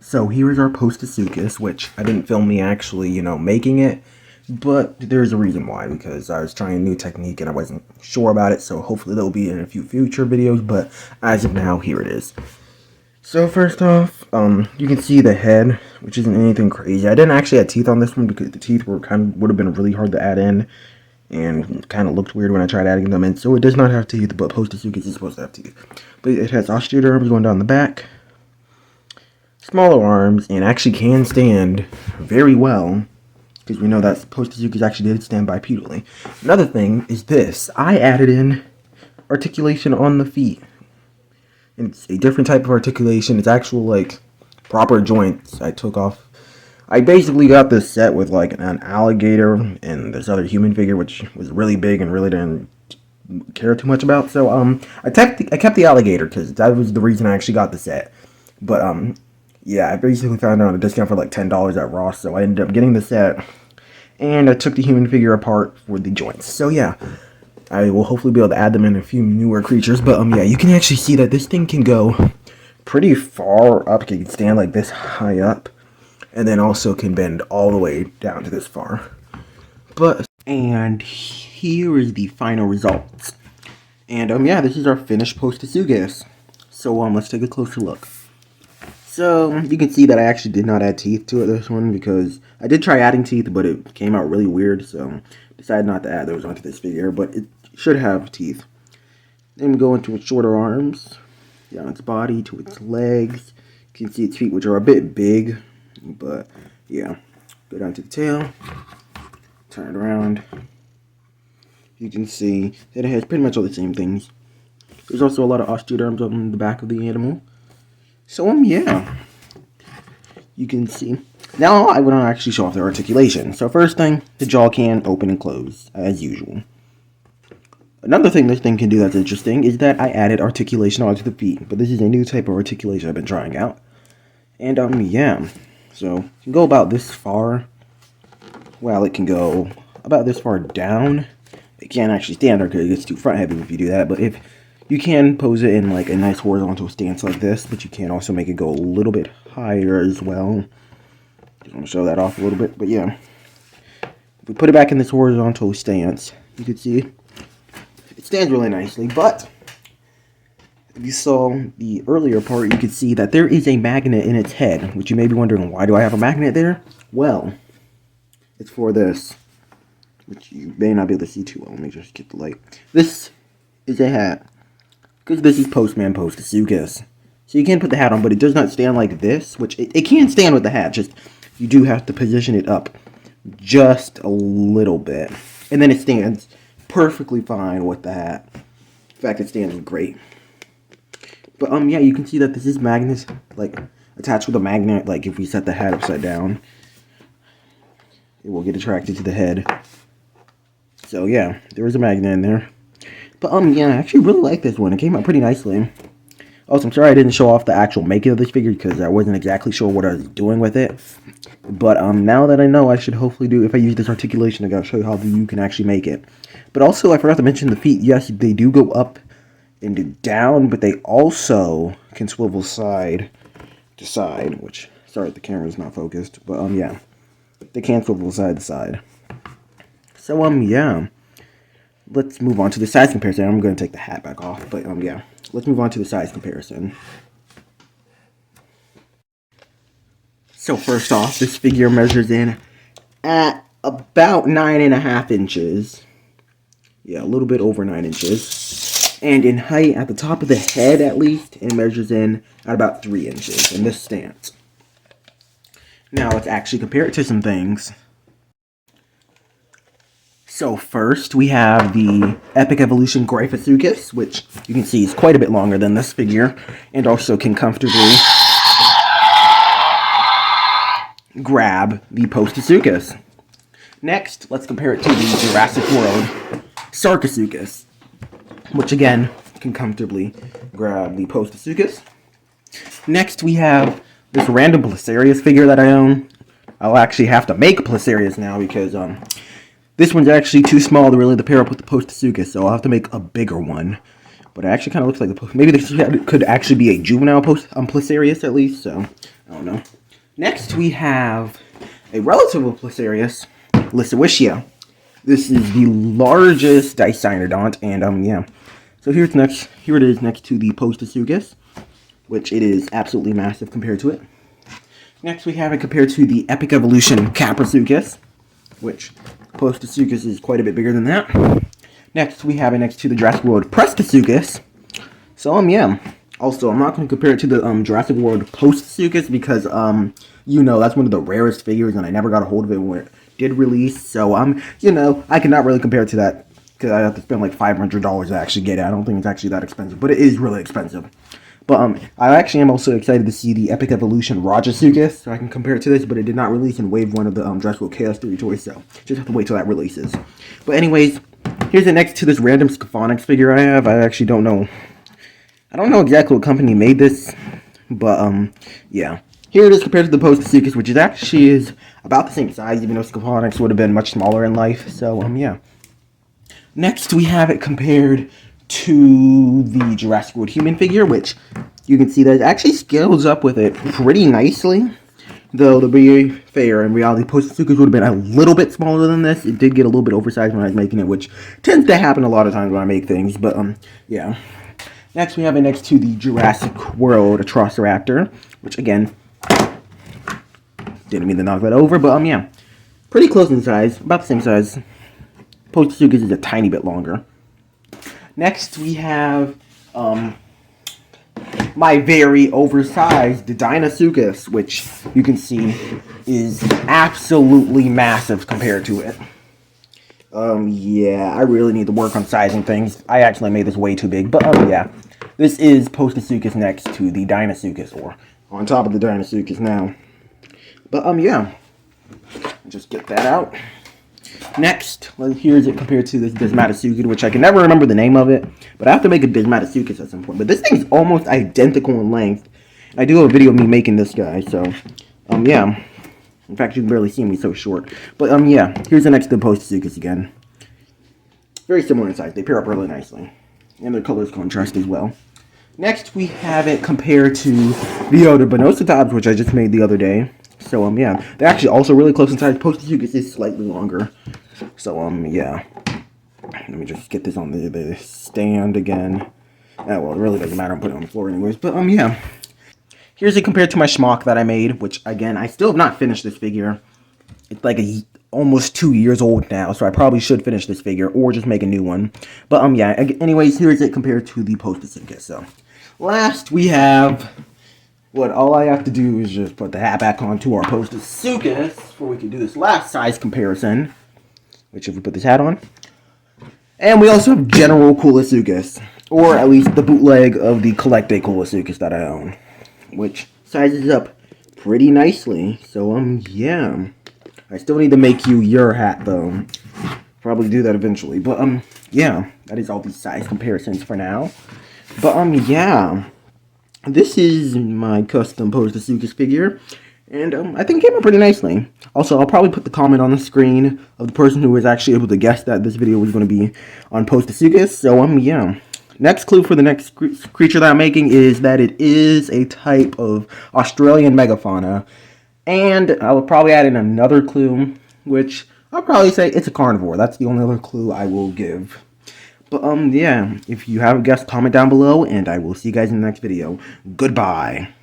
So here is our postosuchus, which I didn't film me actually, making it. But there's a reason why, because I was trying a new technique and I wasn't sure about it. So hopefully there'll be in a few future videos, but as of now, here it is. So first off, you can see the head, which isn't anything crazy. I didn't actually add teeth on this one because the teeth would have been really hard to add in, and kind of looked weird when I tried adding them in. So it does not have teeth, but postosuchus is supposed to have teeth. But it has osteoderms going down the back, smaller arms, and actually can stand very well, because we know that postosuchus actually did stand bipedally. Another thing is this: I added in articulation on the feet. It's a different type of articulation. It's actual, like, proper joints. I basically got this set with, like, an alligator and this other human figure, which was really big and really didn't care too much about. So, I kept the alligator, because that was the reason I actually got the set. But, yeah, I basically found out a discount for, like, $10 at Ross, so I ended up getting the set. And I took the human figure apart for the joints. So, yeah. I will hopefully be able to add them in a few newer creatures, but yeah, you can actually see that this thing can go pretty far up. It can stand like this high up, and then also can bend all the way down to this far. And here is the final results. And yeah, this is our finished postosuchus. So let's take a closer look. So you can see that I actually did not add teeth to this one, because I did try adding teeth, but it came out really weird, so decided not to add those onto this figure, but it should have teeth. Then we go into its shorter arms, down its body to its legs. You can see its feet, which are a bit big, but yeah. Go down to the tail, turn it around. You can see that it has pretty much all the same things. There's also a lot of osteoderms on the back of the animal. So yeah, you can see. Now I want to actually show off the articulation. So first thing, the jaw can open and close, as usual. Another thing this thing can do that's interesting is that I added articulation onto the feet. But this is a new type of articulation I've been trying out. And yeah, so it can go about this far. Well, it can go about this far down. It can't actually stand there because it gets too front heavy if you do that. But if you can pose it in like a nice horizontal stance like this, but you can also make it go a little bit higher as well. Just want to show that off a little bit, but yeah. If we put it back in this horizontal stance, you can see it stands really nicely, but if you saw the earlier part, you could see that there is a magnet in its head, which you may be wondering, why do I have a magnet there? Well, it's for this, which you may not be able to see too well. Let me just get the light. This is a hat, because this is Postman postosuchus. So you can put the hat on, but it does not stand like this, which it can stand with the hat, just you do have to position it up just a little bit. And then it stands perfectly fine with the hat. In fact, it stands great. But yeah, you can see that this is magnet, like, attached with a magnet. Like, if we set the hat upside down, it will get attracted to the head. So yeah, there is a magnet in there. But yeah, I actually really like this one. It came out pretty nicely. Also, I'm sorry I didn't show off the actual making of this figure, because I wasn't exactly sure what I was doing with it. But now that I know, I should hopefully do, if I use this articulation, I gotta show you how you can actually make it. But also, I forgot to mention the feet. Yes, they do go up and down, but they also can swivel side to side, which, sorry, the camera's not focused. But yeah, they can swivel side to side. So yeah, let's move on to the size comparison. I'm going to take the hat back off, but yeah, let's move on to the size comparison. So first off, this figure measures in at about 9.5 inches. Yeah, a little bit over 9 inches. And in height, at the top of the head at least, it measures in at about 3 inches in this stance. Now let's actually compare it to some things. So first, we have the Epic Evolution Gryphosuchus, which you can see is quite a bit longer than this figure, and also can comfortably grab the postosuchus. Next, let's compare it to the Jurassic World Sarcosuchus, which again can comfortably grab the postosuchus. Next, we have this random Placerius figure that I own. I'll actually have to make a Placerius now because this one's actually too small to really pair up with the postosuchus, so I'll have to make a bigger one. But it actually kind of looks like maybe this could actually be a juvenile Placerius at least, so I don't know. Next, we have a relative of Placerius, Lissawischia. This is the largest dicynodont, and yeah. So here it is next to the postosuchus, which it is absolutely massive compared to it. Next, we have it compared to the epic evolution Caprosuchus, which postosuchus is quite a bit bigger than that. Next, we have it next to the Jurassic World Prestosuchus. So, yeah. Also, I'm not going to compare it to the Jurassic World Postsuchus because, you know, that's one of the rarest figures, and I never got a hold of it when it did release. So, you know, I cannot really compare it to that because I have to spend like $500 to actually get it. I don't think it's actually that expensive, but it is really expensive. But I actually am also excited to see the Epic Evolution Rajasuchus, so I can compare it to this, but it did not release in Wave 1 of the Jurassic World Chaos Theory toys, so just have to wait till that releases. But anyways, here's it next to this random Scophonics figure I have. I actually don't know. I don't know exactly what company made this, but yeah. Here it is compared to the Postosuchus, which is actually about the same size, even though Scophonics would have been much smaller in life, so yeah. Next, we have it compared to the Jurassic World human figure, which you can see that it actually scales up with it pretty nicely. Though, to be fair, in reality, Postosuchus would have been a little bit smaller than this. It did get a little bit oversized when I was making it, which tends to happen a lot of times when I make things, but yeah. Next, we have it next to the Jurassic World Atrociraptor, which, again, didn't mean to knock that over, but yeah. Pretty close in size, about the same size. Postosuchus is a tiny bit longer. Next, we have my very oversized Dinosuchus, which you can see is absolutely massive compared to it. Yeah, I really need to work on sizing things. I actually made this way too big, but yeah. This is Postosuchus next to the Dinosuchus, or on top of the Dinosuchus now. But yeah, just get that out. Next, here's it compared to this Desmatosuchus, which I can never remember the name of it, but I have to make a Desmatosuchus at some point. But this thing's almost identical in length. I do have a video of me making this guy, so yeah. In fact, you can barely see me, so short. But yeah, here's the next to the Postosuchus again. Very similar in size. They pair up really nicely, and their colors contrast as well. Next, we have it compared to the other Bonosotops, which I just made the other day. So, yeah. They're actually also really close in size. Postosuchus is slightly longer. So, yeah. Let me just get this on the stand again. Well, it really doesn't matter. I'm putting it on the floor anyways. But, yeah. Here's it compared to my schmuck that I made, which, again, I still have not finished this figure. It's like almost 2 years old now, so I probably should finish this figure or just make a new one. But, yeah. Anyways, here's it compared to the Postosuchus. So, last, we have... all I have to do is just put the hat back onto our Postosuchus before we can do this last size comparison. Which, if we put this hat on. And we also have General Coolosuchus. Or at least the bootleg of the Collecte Coolosuchus that I own. Which sizes up pretty nicely. So, yeah. I still need to make you your hat, though. Probably do that eventually. But, yeah. That is all these size comparisons for now. But, yeah. This is my custom Postosuchus figure, and I think it came out pretty nicely. Also, I'll probably put the comment on the screen of the person who was actually able to guess that this video was going to be on Postosuchus, so yeah. Next clue for the next creature that I'm making is that it is a type of Australian megafauna, and I will probably add in another clue, which I'll probably say it's a carnivore. That's the only other clue I will give. But, yeah, if you have a guess, comment down below, and I will see you guys in the next video. Goodbye.